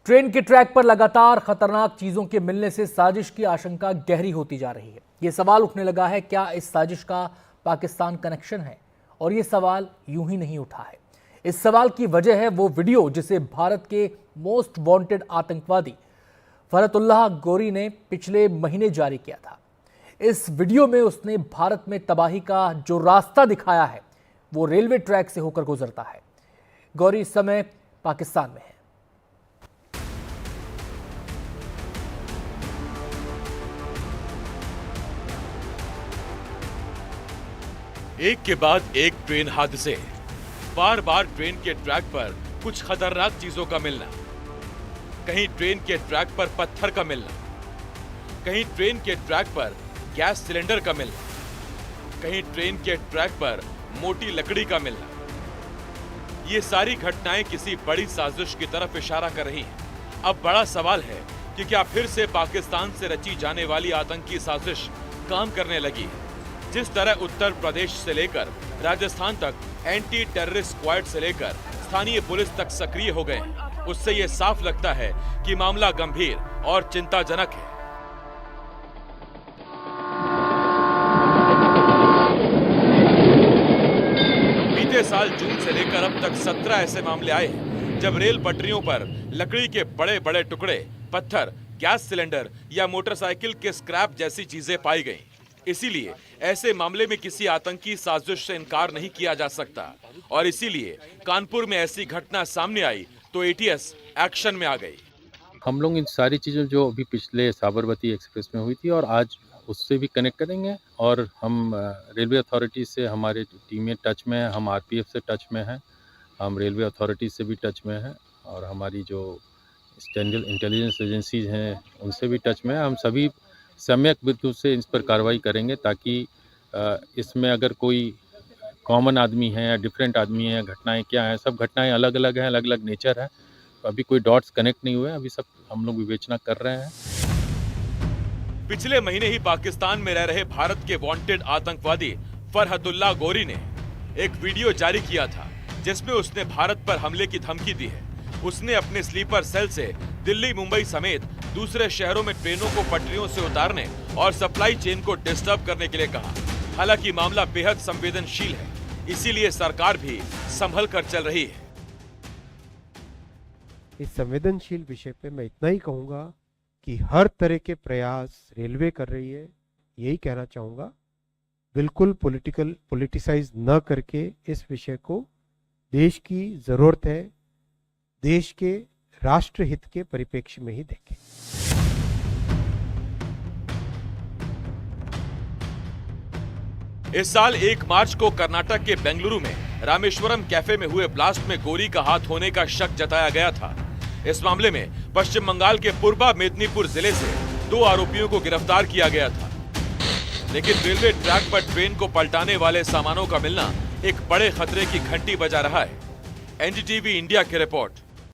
Train के track पर लगातार खतरनाक चीजों के मिलने से साजिश की आशंका गहरी होती जा रही है। ये सवाल उठने लगा है, क्या इस साजिश का पाकिस्तान कनेक्शन है? और ये सवाल यूं ही नहीं उठा है। इस सवाल की वजह है वो वीडियो जिसे भारत के मोस्ट वांटेड आतंकवादी फरहतुल्लाह गोरी ने पिछले महीने जारी किया था। इस वीडियो में उसने भारत में तबाही का जो रास्ता दिखाया है वो रेलवे ट्रैक से होकर गुजरता है। गौरी इस समय पाकिस्तान में है। एक के बाद एक ट्रेन हादसे, बार बार ट्रेन के ट्रैक पर कुछ खतरनाक चीजों का मिलना। कहीं ट्रेन के ट्रैक पर पत्थर का मिलना, कहीं ट्रेन के ट्रैक पर गैस सिलेंडर का मिलना, कहीं ट्रेन के ट्रैक पर मोटी लकड़ी का मिलना। ये सारी घटनाएं किसी बड़ी साजिश की तरफ इशारा कर रही हैं। अब बड़ा सवाल है कि क्या फिर से पाकिस्तान से रची जाने वाली आतंकी साजिश काम करने लगी है? जिस तरह उत्तर प्रदेश से लेकर राजस्थान तक एंटी टेररिस्ट स्क्वाड से लेकर स्थानीय पुलिस तक सक्रिय हो गए हैं, उससे यह साफ लगता है कि मामला गंभीर और चिंताजनक है। बीते साल जून से लेकर अब तक 17 ऐसे मामले आए हैं जब रेल पटरियों पर लकड़ी के बड़े बड़े टुकड़े, पत्थर, गैस सिलेंडर या मोटरसाइकिल के स्क्रैप जैसी चीजें पाई गईं। इसीलिए ऐसे मामले में किसी आतंकी साजिश से इनकार नहीं किया जा सकता और इसीलिए कानपुर में ऐसी घटना सामने आई तो एटीएस एक्शन में आ गई। हम लोग इन सारी चीज़ों जो अभी पिछले साबरमती एक्सप्रेस में हुई थी और आज उससे भी कनेक्ट करेंगे और हम रेलवे अथॉरिटी से हमारे टीमें टच में है, हम आरपीएफ से टच में हैं, हम रेलवे अथॉरिटी से भी टच में हैं और हमारी जो स्टैंडर्ड इंटेलिजेंस एजेंसीज हैं उनसे भी टच में है। हम सभी सम्यक विधि से इस पर कार्रवाई करेंगे ताकि इसमें अगर कोई कॉमन आदमी है या डिफरेंट आदमी है, घटनाएं क्या हैं, सब घटनाएं अलग अलग हैं, अलग अलग नेचर है। तो अभी कोई डॉट्स कनेक्ट नहीं हुए, अभी सब हम लोग विवेचना कर रहे हैं। पिछले महीने ही पाकिस्तान में रह रहे भारत के वांटेड आतंकवादी फरहतुल्लाह गोरी ने एक वीडियो जारी किया था जिसमें उसने भारत पर हमले की धमकी दी है। उसने अपने स्लीपर सेल से दिल्ली, मुंबई समेत दूसरे शहरों में ट्रेनों को पटरियों से उतारने और सप्लाई चेन को डिस्टर्ब करने के लिए कहा। हालांकि मामला बेहद संवेदनशील है, इसीलिए सरकार भी संभल कर चल रही है। इस संवेदनशील विषय पे मैं इतना ही कहूंगा कि हर तरह के प्रयास रेलवे कर रही है। यही कहना चाहूंगा, बिल्कुल पॉलिटिसाइज न करके इस विषय को देश की जरूरत है, देश के राष्ट्रहित के परिप्रेक्ष्य में ही देखें। इस साल 1 मार्च को कर्नाटक के बेंगलुरु में रामेश्वरम कैफे में हुए ब्लास्ट में गोरी का हाथ होने का शक जताया गया था। इस मामले में पश्चिम बंगाल के पूर्वा मेदिनीपुर जिले से 2 आरोपियों को गिरफ्तार किया गया था। लेकिन रेलवे ट्रैक पर ट्रेन को पलटाने वाले सामानों का मिलना एक बड़े खतरे की घंटी बजा रहा है। एनडीटीवी इंडिया की रिपोर्ट।